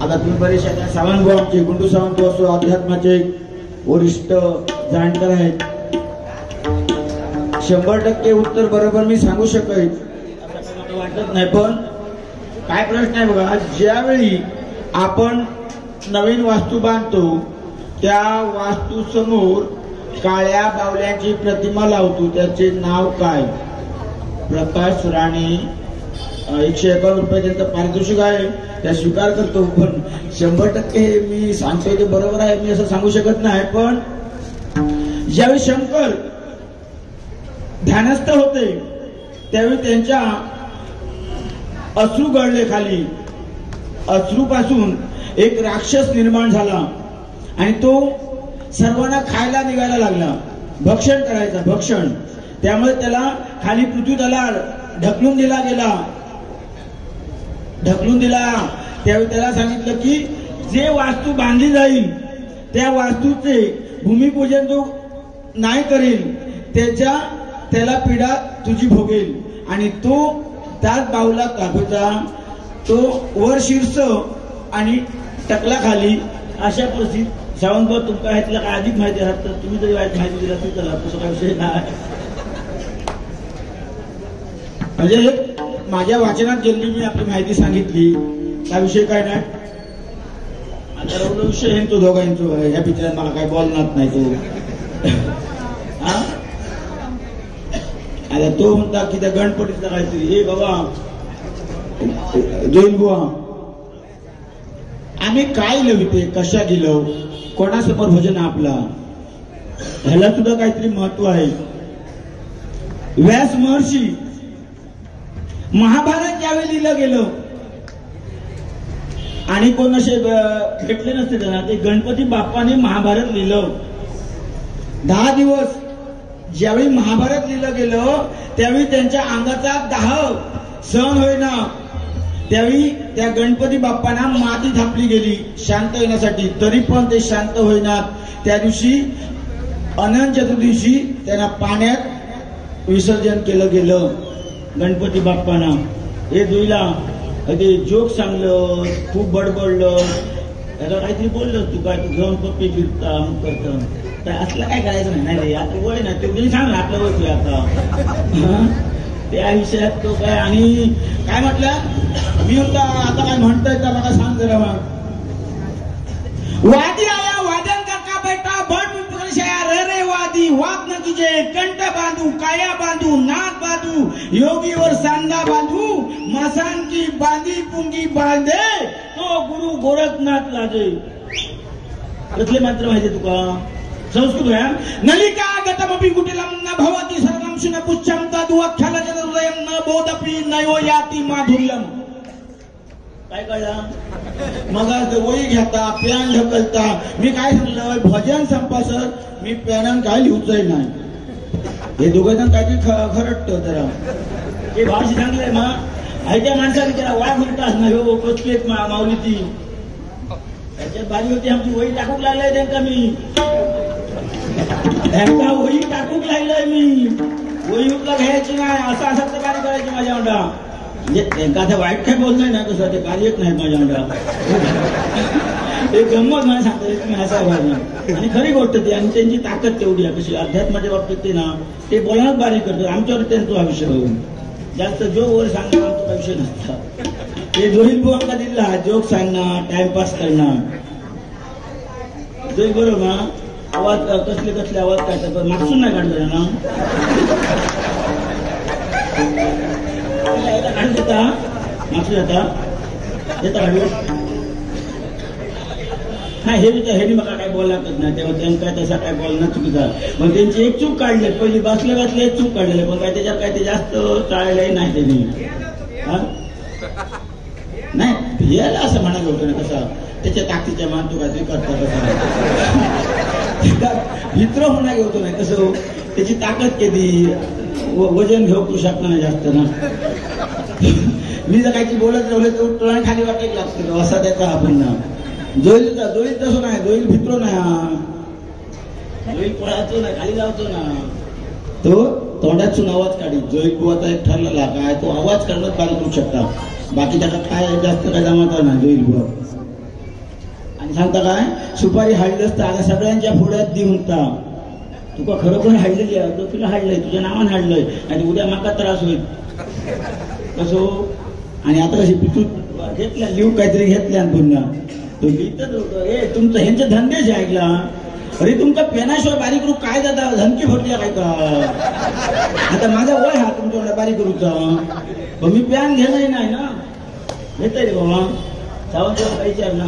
आता तुम्ही बरेचसे आता सावंत भाऊ आमचे गुंडू सावंत असो अध्यात्माचे वरिष्ठ जाणकार आहेत. 100% उत्तर बरोबर मी सांगू शकेल असं मला वाटत नाही. पण काय प्रश्न आहे बघा, ज्यावेळी आपण नवीन वास्तू बांधतो त्या वास्तू समोर काळ्या बावल्याची प्रतिमा लावतो, त्याचे नाव काय? प्रकाश राणे 151 रुपये त्यांचं पारितोषिक आहे, त्या स्वीकार करतो. पण 100% मी सांगतोय ते बरोबर आहे मी असं सांगू शकत नाही. पण ज्यावेळी शंकर ध्यानस्थ होते त्यावेळी त्यांच्या अश्रू गळले खाली. अश्रूपासून एक राक्षस निर्माण झाला आणि तो सर्वांना खायला निघायला लागला, भक्षण करायचा, भक्षण. त्यामुळे त्याला खाली पृथ्वी तलावर ढकलून दिला गेला, ढकलून दिला. त्यावेळी त्याला सांगितलं की जे वास्तू बांधली जाईल त्या वास्तूचे भूमिपूजन जो नाही करेल त्याला पीडा तुझी भोगेल. आणि तो त्याच बाऊला दाखवता तो वर शीर्ष आणि टकला खाली. अशा परिस्थितीत सावंतभाऊ तुमका ह्यातला काय अधिक माहिती आहे तर तुम्ही जरी माहिती दिला तरी चला, तसं काय विषय नाही. म्हणजे माझ्या वाचनात ज्यांनी मी आपली माहिती सांगितली त्या विषय काय नाही. आता एवढा विषय आहे तो दोघांचो ह्या पिक्चरात मला काय बोलणार नाही तो. आता तो म्हणता की त्या गणपतीचा काहीतरी हे बाबा जोईल बुवा आम्ही काय लविते कशा गेलो कोणासमोर भजन आपला ह्याला सुद्धा काहीतरी महत्व आहे. व्यास महर्षी महाभारत ज्यावेळी लिहिलं गेलं आणि कोण असे भेटले नसते त्यांना, ते गणपती बाप्पाने महाभारत लिहिलं. 10 दिवस ज्यावेळी महाभारत लिहिलं गेलं त्यावेळी त्यांच्या अंगाचा दाह सहन होईना. त्यावेळी त्या गणपती बाप्पांना माती थापली गेली शांत येण्यासाठी, तरी पण ते शांत होईना. त्या दिवशी अनंत चतुर्दिवशी त्यांना पाण्यात विसर्जन केलं गेलं गणपती बाप्पांना. हे दुईला ते जोक सांगलं, खूप बडबडलं, त्याला काहीतरी बोललं तू काय तू घेऊन पप्पी फिरता मग करतं काय असलं काय करायचं नाही रे. आता वय ना ते सांग आपलं वय आता त्या विषयात तो काय. आणि काय म्हटलं मी होता आता काय म्हणतोय का मला सांग जरा. वादी आया वादन का बेटा बड रे वादी वाद न कीजे कंठ बांधू काया बांधू नाक बांधू योगीवर सांदा बांधू मसान की बांधी पुंगी बांधे तो गुरु गोरखनाथ लाजे. कसले मात्र माहिती तुका संस्कृत आहे. नलिका गतमपि कुटिलम न भवति सर्वं शुन पुच्छं तदु अख्यालजन हृदयं न बोधपि नयो याति माधुर्यम. काय कळलं मग वही घेता प्यान ढकलता. मी काय सांगलं भजन संपासर मी प्यान काय लिहूचंय नाही. हे दोघं काहीतरी खरटतं जरा हे भाषी सांगलंय मग ऐक्या माणसाने त्याला वाघ म्हणतास ना हो कसली माऊली ती त्याच्यात बाजी होती आमची वही टाकूक लागलाय त्यांना मी त्यांना वही टाकूक लागलाय मी वही उठला घ्यायची नाही असं असं तर कार्य करायची माझ्या अंडा. म्हणजे त्यांना आता वाईट काय बोलणार ना तसं ते कार्यच नाही माझ्या अंडा. ते गंमत मला सांगता तुम्ही असा वाजणार आणि खरी गोष्ट ती आणि त्यांची ताकद तेवढी आहे. कशी अध्यात्माच्या बाबतीत ते ना ते बोलण्यात बारीक करतात. आमच्यावर त्यांचा विषय होऊन जास्त जोक वर सांगणं आमचा विषय नसता. ते जोहिल भाऊ आमका दिला जोक सांगणं टाइमपास करणं जोई बरोबर. आवाज कसले कसले आवाज काढतात मागसून नाही काढता ना काढून देता मागसून जाता देता काढू नाही. हे मला काय बोलला नाही तेव्हा त्यांना काय तसा काय बोलणं चुकीचा. मग त्यांची एक चूक काढली पहिली बसल्या बसल्या एक चूक काढलेली पण काय त्याच्यात काय ते जास्त टाळलंही नाही त्यांनी. नाही याला असं म्हणायला होतं ना कसं त्याच्या ताकदीच्या मान तू काहीतरी करता मित्र होणार होतो नाही कसं त्याची ताकद केली वजन घेऊ तू शकणार नाही जास्त ना. मी जर काहीतरी बोलत राहिले तर तुला खाली वाटेल लागतो असा त्याचा आपण ना. जोईल तसं नाही जोईल भित्रो नाही जोईल पळायचो नाही खाली लावतो ना तो तोंडातून आवाज काढी. जोईल बुवाचा एक ठरलेला काय तो आवाज काढण्यात बारीक करू शकता बाकी त्याला काय जास्त काय जमाता ना जोईल बुवा आणि सांगता काय सुपारी हाडली असता आता सगळ्यांच्या फोड्यात देऊन ता तुका खरोखर हाडलेली आहे तो तुला हाडलंय तुझ्या नावान हाडलंय आणि उद्या माका त्रास होईल कसो. आणि आता कशी पितू घेतल्या लिहू काहीतरी घेतल्या पुन्हा तो लिहितच होतो ए तुमचं ह्यांचे धंदेच ऐकला अरे तुमचा पेनाशिवाय बारीक करू काय जाता धमकी फुटल्या काय का आता माझा वय हा तुमच्याकडे बारीक करूचा पण मी पॅन घेणार नाही ना घेता रे बाबा सावंत काही चार ना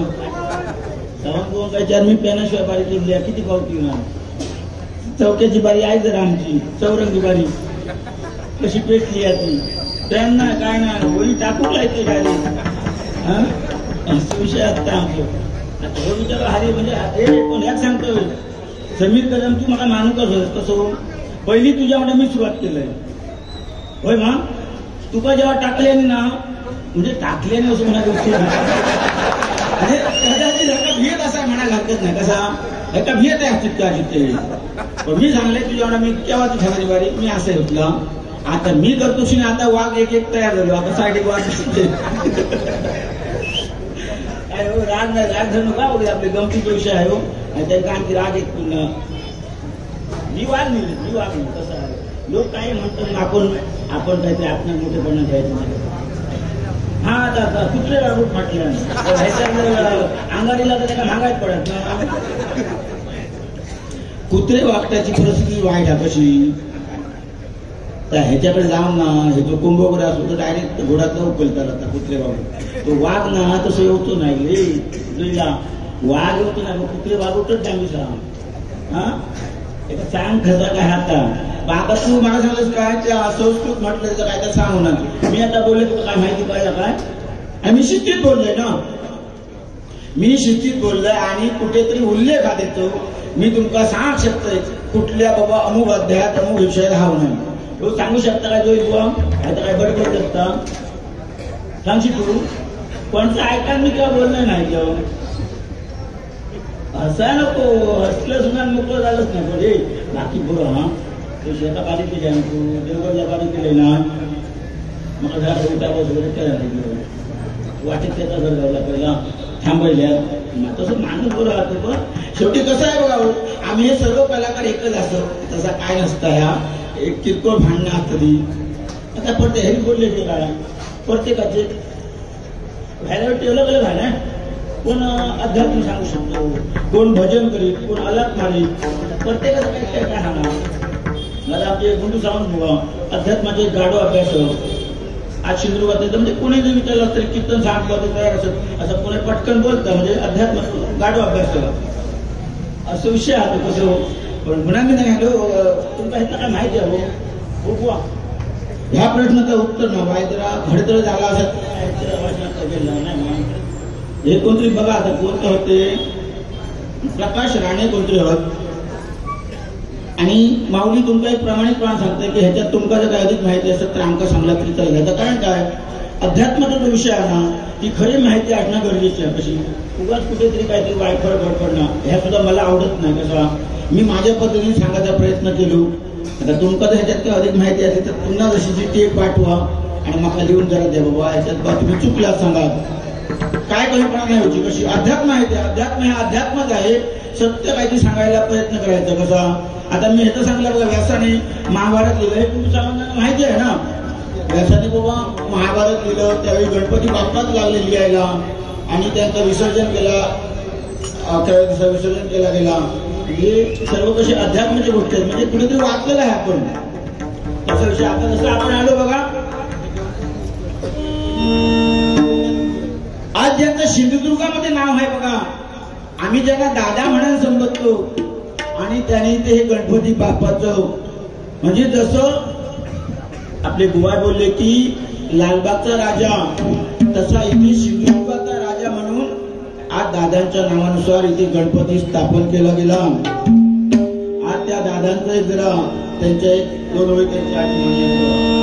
सावंत काही चार मी पेनाशिवाय बारीक केली किती पावती ना चौक्याची बारी आहे जरा आमची चौरंगी बारी कशी पेटली आहे ती पॅन ना काय ना होळी टाकून लायते डायरेक्ट विषय आता आमचं हो विचार हरे म्हणजे पण यात सांगतो समीर कदम तू मला मानू कसं पहिली तुझ्याकडे मी सुरुवात केलंय होय मग तुका जेव्हा टाकल्याने ना म्हणजे टाकल्याने असं म्हणा गोष्टी भियत असा म्हणायला हरकत नाही कसा एका भियत आहे चित्ता चित्ते पण मी सांगले तुझ्याकडे मी केव्हा ती ठेवायची बारी मी असं होतला आता मी करतोशी ना आता वाघ एक एक तयार झालो आता साईड एक वाघ राग नाही राग धरणं का होते आपले गमतीचा विषय आहे हो आणि त्या आणखी राग एक पुन्हा मी वाघ कसं आहे लोक काय म्हणतात आपण काहीतरी आपण मोठेपणा घ्यायचं नाही हा आता कुठले रूप म्हटलं अंगारीला तर त्याला महागायच पडत ना कुत्रे वागण्याची परिस्थिती वाईट आहे कशी तर ह्याच्याकडे जाऊन ना हे जो कुंभ वगैरे असतो तर डायरेक्ट घोडातला उकलतात आता कुत्रे वागून तो वाघ ना तसं येतो नाही वाघ येतो नाही कुत्रे वागवतच नाही मी सांग हा एका चांग खसा काय आता आता तू मला सांगलंस काय त्या संस्कृत म्हटलं तर काय तर सांग होणार मी आता बोलले तुला काय माहिती पाहिजे काय मी शिस्तीत बोललोय ना मी शिस्तीत बोललोय आणि कुठेतरी उल्लेख हा देतो मी तुमका सांग शकतोय कुठल्या बाबा अमुक अध्यायात अमुक विषयाला हा होणार तो सांगू शकता काय जो बुवा आता काय बडबड शकता सांगशी तू कोणचं ऐका मी किंवा बोलणार नाही किंवा हसा नको हसलं सुद्धा मोकळं झालंच नाही म्हणजे बाकी बरं हा तो शेता बारीक केली आहे तू देवगडला बारीक केले ना मला जरा उठावं वगैरे करायला वाटेत त्याचा घर गावला पहिला थांबायला तसं माणूस बरं राहतो पण शेवटी कसं आहे बघा आम्ही हे सर्व कलाकार एकच असतो तसा काय नसतं ह्या एक किरकोळ भांडणं असतं आता पडते हे बोलले ते काय प्रत्येकाचे व्हायला ठेवलं गेलं भांडण कोण अध्यात्म सांगू शकतो कोण भजन करीत कोण अलग मारीत प्रत्येकाचं काही काय काय सांगणार मला आमचे गुंडू सावंत बुवा अध्यात्माचे गाढो अभ्यास आज सिंधुदुर्गात येतं म्हणजे कोणी जर विचारलं तरी कीर्तन सांगतो तयार असत असं कोणी पटकन बोलतं म्हणजे अध्यात्म गाढो अभ्यास असं विषय आहे कसं पण म्हणा मी नाही हॅलो तुमचा ह्याचा काय माहिती आहे हो बुवा ह्या प्रश्नाचं उत्तर ना वायदरा घडतळ झाला असत नाही हे कोणतरी बघा आता कोणतं होते प्रकाश राणे कोणतरी होत आणि माऊली तुमका एक प्रामाणिकपणा सांगते की ह्याच्यात तुमका जर काय अधिक माहिती असत तर आमका सांगला तरी चालेल ह्याचं कारण काय अध्यात्माचा जो विषय आहे ना ती खरी माहिती असणं गरजेची आहे कशी उगाच कुठेतरी काहीतरी वायफळ गडपडणं ह्या सुद्धा मला आवडत नाही कसा मी माझ्या पद्धतीने सांगायचा प्रयत्न केलो आता तुमका जर ह्याच्यात काही अधिक माहिती असेल तर पुन्हा जशी टेप पाठवा आणि मला लिहून जरा द्या बाबा ह्याच्यात बा तुम्ही चुकला सांगा काय कल्पना नाही होती कशी अध्यात्म आहे ते अध्यात्म हे अध्यात्मच आहे सत्य काहीतरी सांगायला प्रयत्न करायचा कसा आता मी ह्याचं सांगलं बघा व्यासाने महाभारत लिहिलं हे तुमच्या माहिती आहे ना व्यासाने बाबा महाभारत लिहिलं त्यावेळी गणपती बाप्पाच लागले लिहायला आणि त्यांचं विसर्जन केला अकराव्या दिवसा विसर्जन केला गेला हे सर्व कशी अध्यात्माची गोष्ट आहेत म्हणजे कुठेतरी वाचलेलं आहे आपण तसा विषय आता जसं आपण आलो बघा आज ज्यांचं सिंधुदुर्गामध्ये नाव आहे बघा आम्ही ज्यांना दादा म्हणून संबोधतो आणि त्याने ते हे गणपती बाप्पाचं म्हणजे जसं आपले बुवा बोलले की लालबागचा राजा तसा इथे सिंधुदुर्गाचा राजा म्हणून आज दादांच्या नावानुसार इथे गणपती स्थापन केला गेला आज त्या दादांचं एक जरा त्यांच्या एक दोन वेळ त्यांची आठवण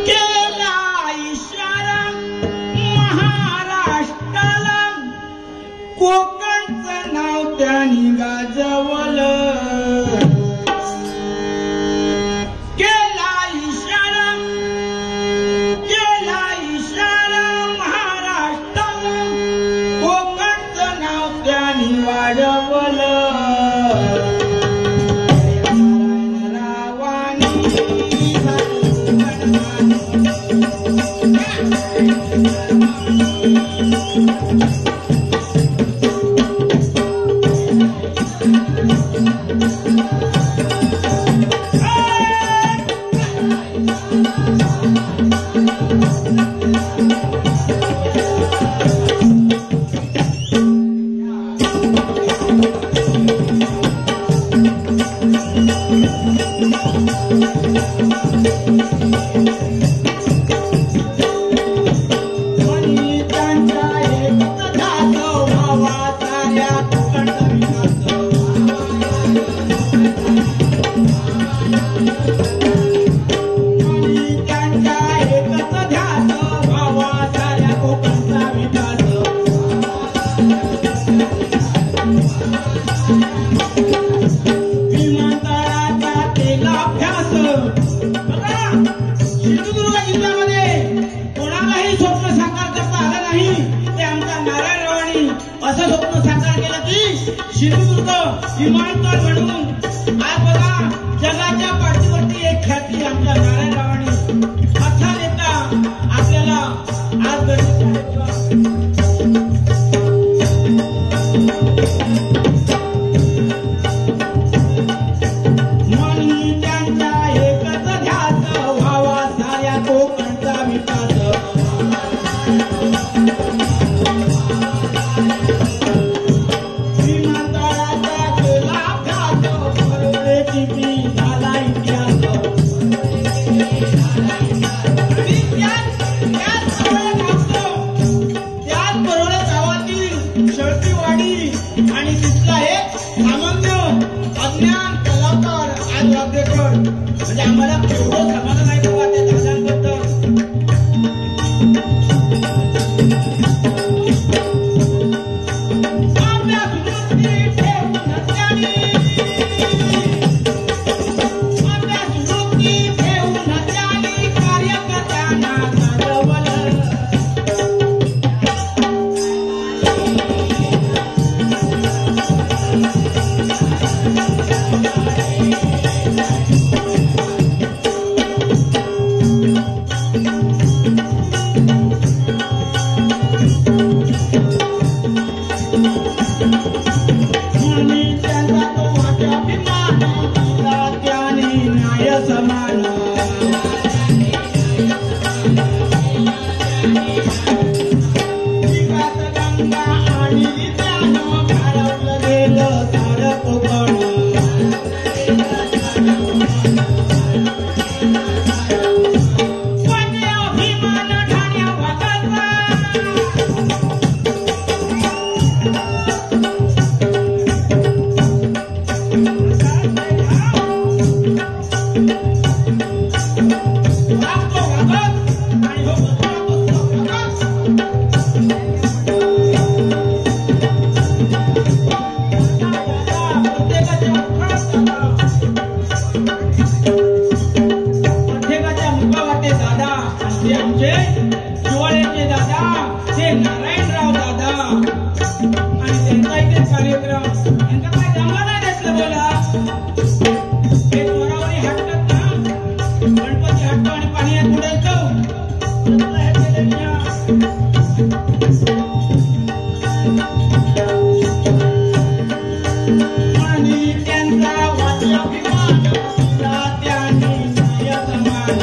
के सिंधुदुर्ग विमानतळ म्हणून आज बघा जगाच्या पाठीवरती एक ख्याती आमच्या नारायणरावांनी असा नेता आपल्याला आज मनी त्यांचा एकच ध्यास व्हावा साऱ्या कोकणचा विकास आणि तिथला एक सामान्य अज्ञान कलाकार आज वाद्यकर म्हणजे आम्हाला एवढं समाधान आहे बाबा त्या दादांबद्दल. आपल्या स्मृती ठेवून त्याने कार्यकर्त्यांना घडवलं. आमचे शिवाळ्याचे दादा ते नारायणराव दादा आणि त्यांचा इथे कार्यक्रम यांचा काय जमाना घेतलं बोला हे चोरावरी हटतात ना गणपती हटतो आणि पाण्यात बुडायचं आणि त्यांचा वाचला विमान त्याने न्याय समान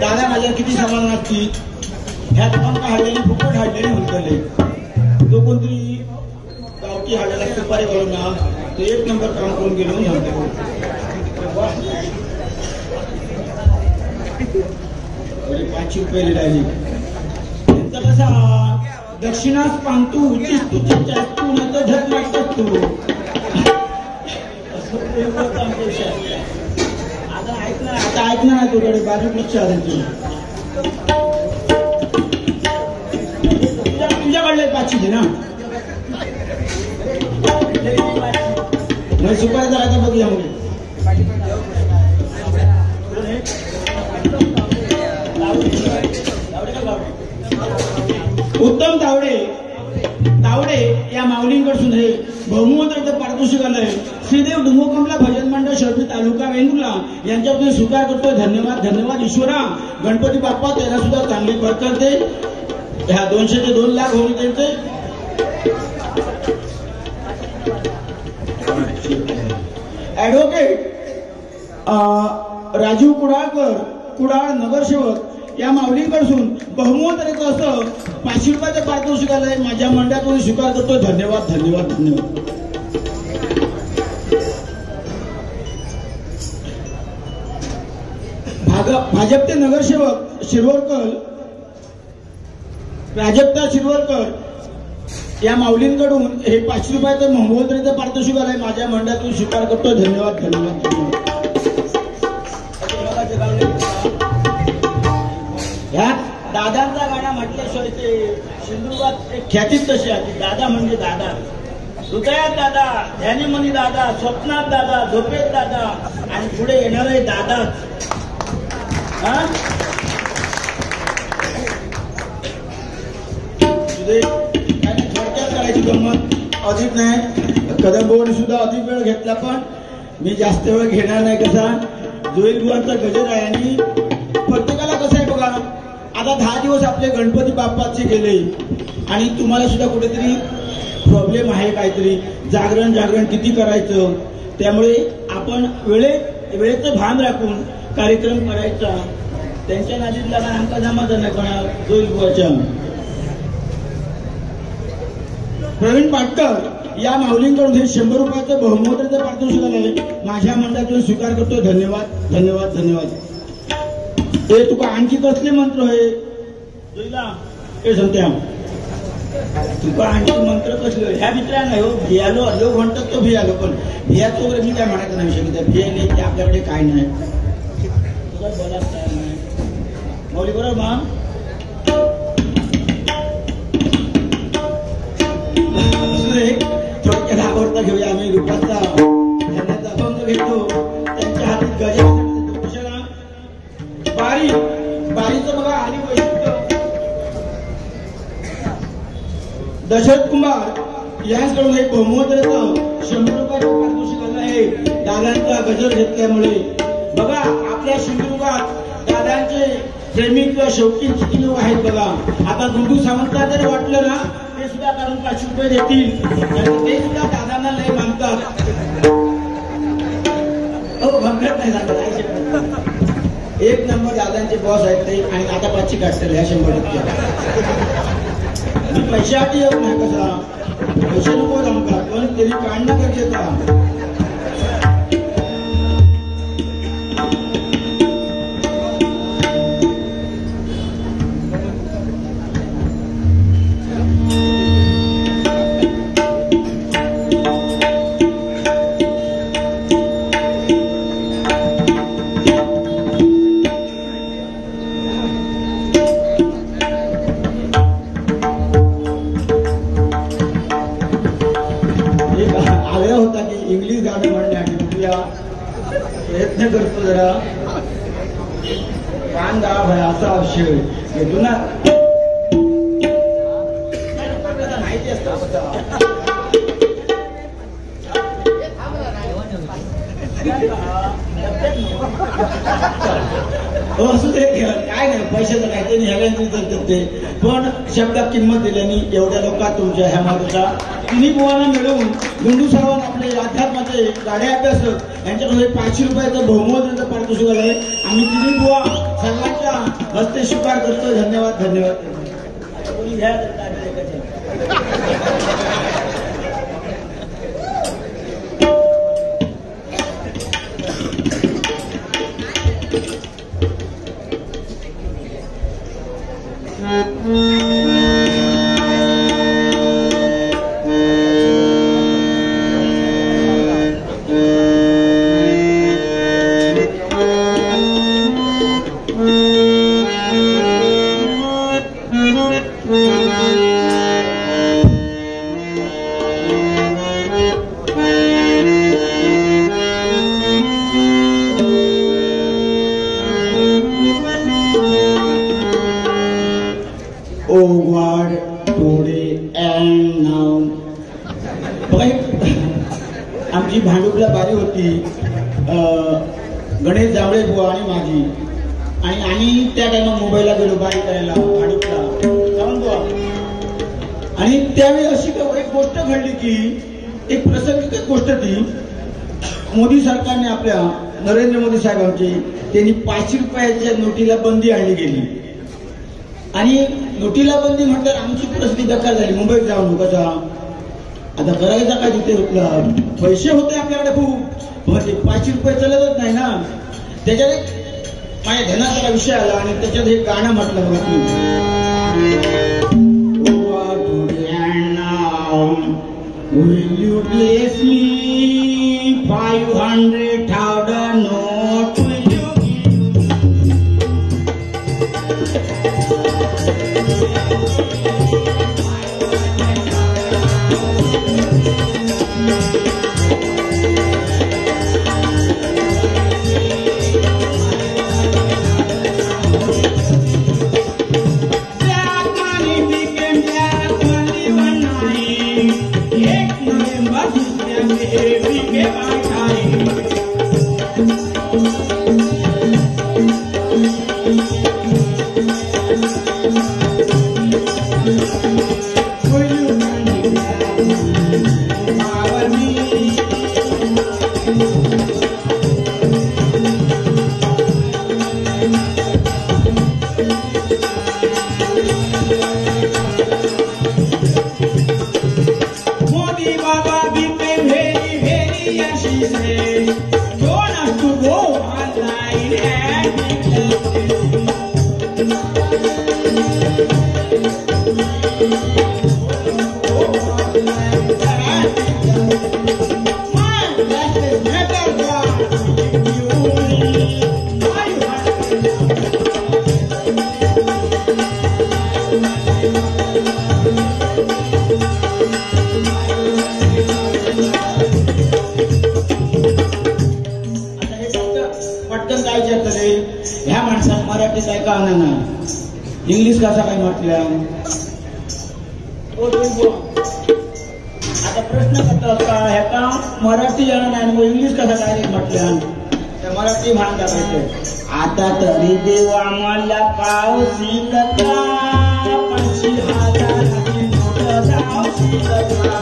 दादा माझ्या किती समान नसती ह्या दोन का हडल्याने फुकट हडल्याने हुलकले तो कोणतरी गावठी हडल्याला सुपारी करून ना तो एक नंबर काम करून गेलो म्हणतो 5 रुपये राहिली त्यांचा कसा दक्षिणास पांतू उचिस तुझी तू न तर झट मागतात तू आता ऐकणार तुझ्याकडे बाजूक लक्ष आलं पाचशे दे ना मग सुपारी जरा बघूया मग उत्तम तावडे या माऊलींकडून हे बहुमूल्य पारितोषिक आलंय. श्रीदेव डुंगोकमला भजन मंडळ शर्फी तालुका वेंगुर्ला यांच्याबद्दल स्वीकार करतोय. धन्यवाद धन्यवाद ईश्वरा. गणपती बाप्पा त्याला सुद्धा चांगली बरकत दे. ह्या 200 ते 2 लाख होऊन त्यांचे ऍडव्होकेट राजीव कुडाळ नगरसेवक या माऊलींकडून बहुमूल्य असं 500 रुपयाचं पारितोषिक आलंय. माझ्या मंडळातून स्वीकार करतोय. धन्यवाद धन्यवाद धन्यवाद. भाजपचे नगरसेवक प्राजक्ता शिरवळकर या माऊलींकडून हे 500 रुपयाचं बहुमूल्य पारितोषिक आलंय. माझ्या मंडळातून स्वीकार करतोय. धन्यवाद धन्यवाद धन्यवाद. ह्यात दादांचा गाणं म्हटल्याशिवाय ते सिंधुदुर्गात एक ख्यातीच तशी आहे. दादा म्हणजे दादा. हृदयात दादा, ध्यानीमनी दादा, स्वप्नात दादा, झोपेत दादा आणि पुढे येणार आहे दादा. थोडक्यात करायची गंमत अधिक नाही. कदमबोर्ड सुद्धा अधिक वेळ घेतला पण मी जास्त वेळ घेणार नाही. कसा जोईल बुवांचा गजर आहे आणि प्रत्येकाला कसं आहे बघा आता 10 दिवस आपले गणपती बाप्पाचे गेले आणि तुम्हाला सुद्धा कुठेतरी प्रॉब्लेम आहे काहीतरी जागरण किती करायचं. त्यामुळे आपण वेळेचं भान राखून कार्यक्रम करायचा. त्यांच्या नादीत लागणार आमका जमाचा नाही कोणा जोईल बुवाच्या. प्रवीण पाटकर या माऊलींकडून हे 100 रुपयाचं बहुमूल्य पारितोषिक आलंय. माझ्या मंडळातून स्वीकार करतो. धन्यवाद धन्यवाद धन्यवाद. हे तुका आणखी कसले मंत्र आहे जोईला हे सांगत्या तुका आणखी मंत्र कसले ह्या मित्रांना नाही हो. भियालो लोक म्हणतात तो भियालो पण भियाचं वगैरे मी काय म्हणायचं नाही विषय. भियाले की आपल्याकडे काय नाही तुझा बोलाच तयार नाही मौली बरोबर मा. थोडक्यात आवडता घेऊया आम्ही रूपाचा त्यांचा अभंग घेतो. त्यांच्या हातात गजा बारीचं बघा आणि वैशिष्ट्य. दशरथ कुमार यांच्याकडून एक बहुमूल्यचं 100 रुपयाचं पारितोषिक आलं आहे. दादांचा गजर घेतल्यामुळे बघा आपल्या सिंधुदुर्गात दादांचे प्रेमी किंवा शौकीन किती लोक आहेत बघा. आता गुंडू सावंतला जर वाटलं ना ते सुद्धा काढून 500 रुपये देतील आणि ते सुद्धा दादांना लय मागतात. हो भंगत नाही सांगतात. एक नंबर दादांचे बॉस आहेत ते आणि आता 500 काढतील ह्या 100%. मी पैशासाठी येऊ नाही कसा पैसे नको जमतात पण तरी काढणं गरजेचं आहे. इंग्लिश गाणं म्हणण्यासाठी बघूया प्रयत्न करतो जरा. कांदा भया असा विषय येतो ना माहिती असतं. असू दे काय नाही पैशाचं काय ते ह्याला ते पण शब्दात किंमत दिल्याने एवढ्या लोकात तुमच्या ह्या मागचा तिन्ही बुवांना मिळवून गुंडू सावंत आपले अध्यात्माचे गाडे अभ्यासक यांच्याकडे 500 रुपयाचं बहुमूल्य पारितोषिक आलंय. आम्ही तिन्ही बुवा सर्वांच्या हस्ते स्वीकार करतो. धन्यवाद धन्यवाद. Today and now. बघा आमची भांडुपला बारी होती गणेश जावळे बुवा आणि माझी, आणि आम्ही त्या टाइमात मुंबईला गेलो बारी करायला भांडुपला जाऊन बुवा. आणि त्यावेळी अशी एक गोष्ट घडली की एक प्रासंगिक गोष्ट ती, मोदी सरकारने आपल्या नरेंद्र मोदी साहेबांची त्यांनी 500 रुपयाच्या नोटीला बंदी आणली गेली. आणि नोटीला बंदी म्हटल्यावर आमची परिस्थिती बेकार झाली. मुंबईत जाऊन कसा आता करायचा काय, तिथे पैसे होते आपल्याकडे खूप, म्हणजे 500 रुपये चालतच नाही ना. त्याच्यात माझ्या ध्यानाचा विषय आला आणि त्याच्यात एक गाणं म्हटलं Will you bless me 500,000 note? Will you ह्या माणसाला मराठी काय का ना इंग्लिश कसा काय म्हटल्या. आता प्रश्न करता होता ह्याचा मराठी येणार नाही मग इंग्लिश कसा डायरेक्ट म्हटल्या. त्या मराठी भान दाखवायचं. आता तरी देवा मला पावसी कथा 50,000ची नोट जावशी कथा.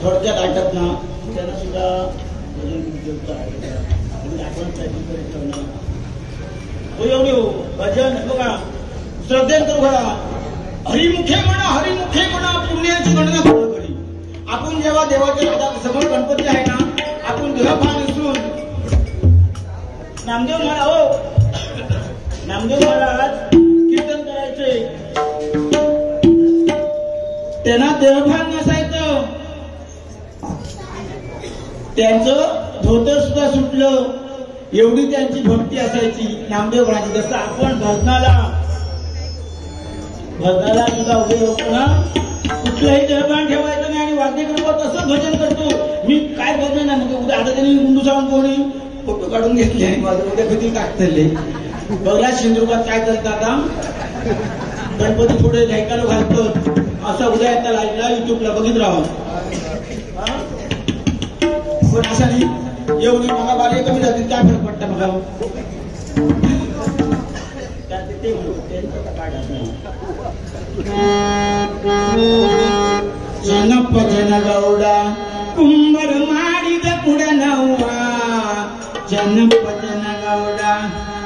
थोडक्यात आटत ना त्यांना सुद्धा भजन बघा श्रद्धेन करू घडा. हरिमुखे म्हणा पुण्याची गणना करू घडी. आपण जेव्हा देवाच्या समोर गणपती आहे ना आपण देहभान विसरून नामदेव महाराज कीर्तन करायचे. त्यांना देहभान नसायचं. त्यांचं धोतर सुद्धा सुटलं, एवढी त्यांची भक्ती असायची नामदेवराजी. जसं आपण भजनाला सुद्धा उभे होतो ना, कुठलाही जळपान ठेवायचं नाही आणि वाद्य करतो तसं भजन करतो. मी काय भजन नाही म्हणजे उद्या आता त्यांनी गुंडू सावंत कोणी फोटो काढून घेतले आणि माझं उद्या कधी टाकतले. बघला सिंधुदुर्गात काय चालतं आता, गणपती पुढे ढेकालो घालतो असं उद्या येता लाईव्हला युट्यूबला बघित राहा. पण असं नाही एवढी मला बारी कमी जातील काय फरक पडतं मला. जनप जन गौडा कुंभर माडिद कुड नव्वा, जनप जन गौडा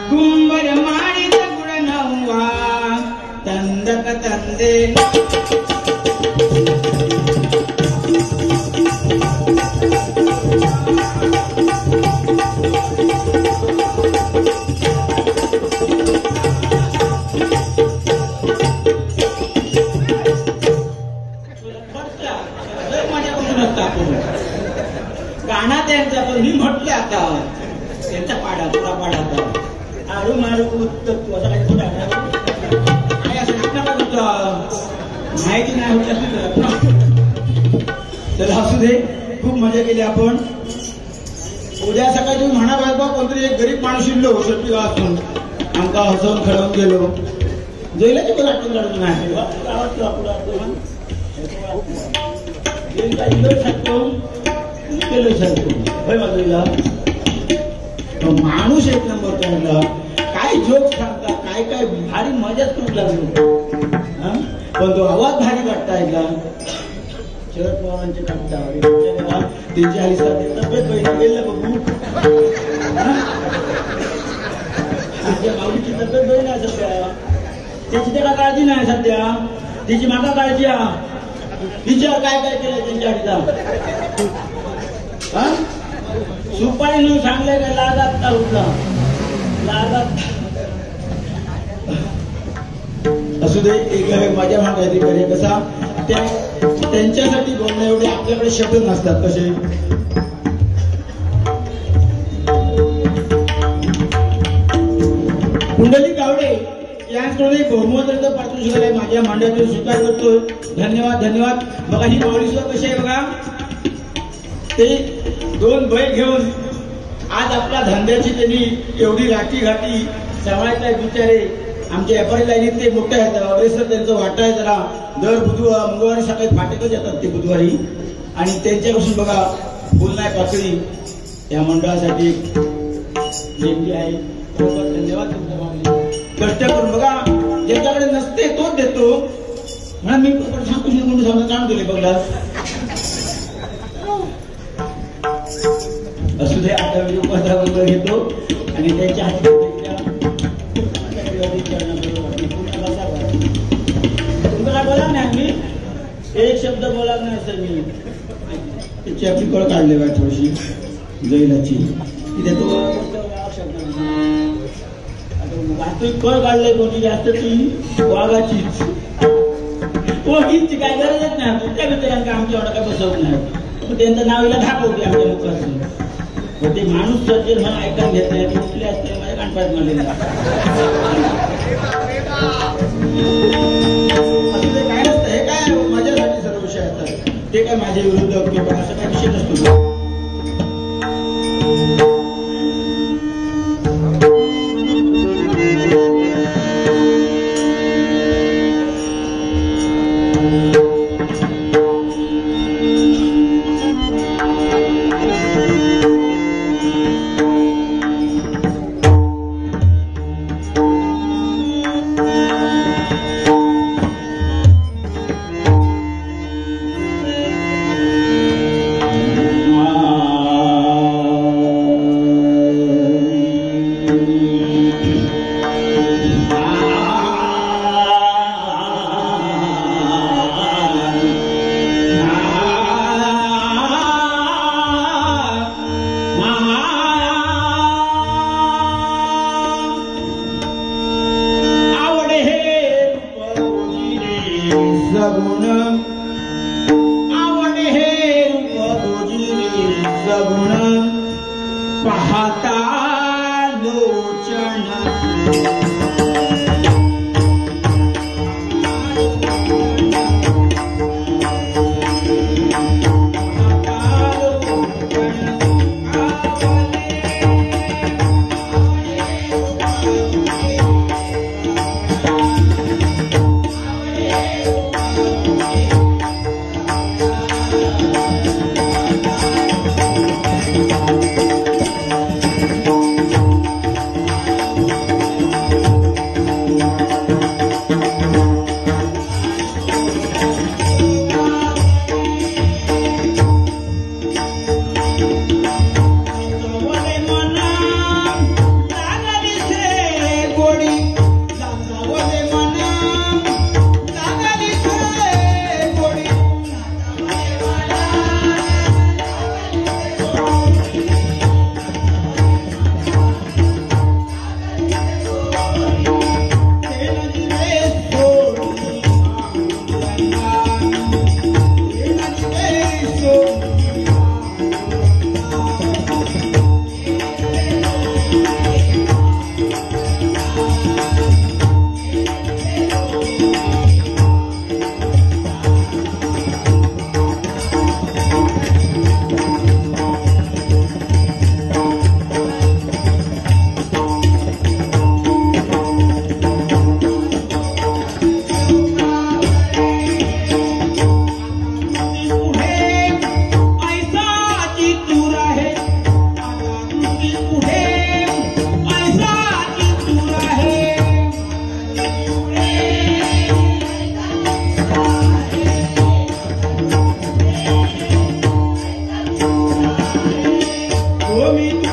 कुंभर माडिद कुड नव्वा, तंदक तंदे गाणा त्यांचा. पण मी म्हटलं आता त्यांचा पाडा तुला पाडा आळू मारू तू असं काही काय असं नका तुझं माहिती नाही होती. तर असू दे, खूप मजा केली आपण. उद्या सकाळी तुम्ही म्हणा बाबा कोणतरी एक गरीब माणूस इल्लो शेवटी वाचून आमका हसवून खेळवून गेलो जैलाची पण आठवण काढून नाही गावात माणूस एक नंबर काढला. काय जोक सांगता, काय काय भारी मजाच खूप लागलो. पण तो आवाज भारी वाटता ऐकला. शरद पवारांचे काढता त्यांची आली तब्येत बहिणी गेलं बघू. माऊलीची तब्येत बहीण आहे सध्या, त्याची त्याला काळजी नाही सध्या, तिची माका काळजी विचार काय काय केलं त्यांच्या आईचा. सुपारी न सांगले काय लागात का उठला लागात. असू दे, एक माझ्या मागायची घरी कसा त्यांच्यासाठी बोलणं एवढे आपल्याकडे शब्द नसतात कसे. कुंडली गावडे यांच्याकडे बहुमत पारितोषिक माझ्या मांडव्यातून स्वीकार करतोय. धन्यवाद धन्यवाद. बघा ही माऊली सुद्धा कशी आहे बघा, ते 2 बैल घेऊन आज आपल्या धंद्याची त्यांनी एवढी राठी घाटी सांभाळायचा बिचारे. आमच्या व्यापारी लाईनीत ते मोठे आहेत अग्रेसर, त्यांचं वाटा आहे जरा. दर मंगळवारी सकाळी फाटेकच येतात ते बुधवारी. आणि त्यांच्यापासून बघा फुल नाही पाकळी या मंडळासाठी नेमली आहे. धन्यवाद तुमचा माऊली. कष्ट करून बघा, ज्याच्याकडे नसते तोच देतो म्हणून मी सांगतो म्हणून काम दिले बघला. असू दे, आता व्हिडिओ घेतो आणि त्यांच्या हाती तुमचा बोला नाही मी एक शब्द बोला नाही सर. मी त्याची आपली कळ काढली बा थोडीशी जैलाची तिथे तो वाहतूक कळ काढले कोणी जास्त ती वाघाचीच कोणीची काय गरजच नाही. कुठल्या मित्रांना आमच्या एवढा काय बसवत नाही. त्यांचं नाव इला दाखवते आमच्या मुखातून. ते माणूस सज्जन म्हणून ऐकून घेत नाही. कुठले असते माझ्या कानपात म्हणले असं काय नसतं. हे काय माझ्यासाठी सर्व विषय असतात, ते काय माझ्या विरुद्ध किंवा असं काय विषय नसतो. पाहता लोचन Oi,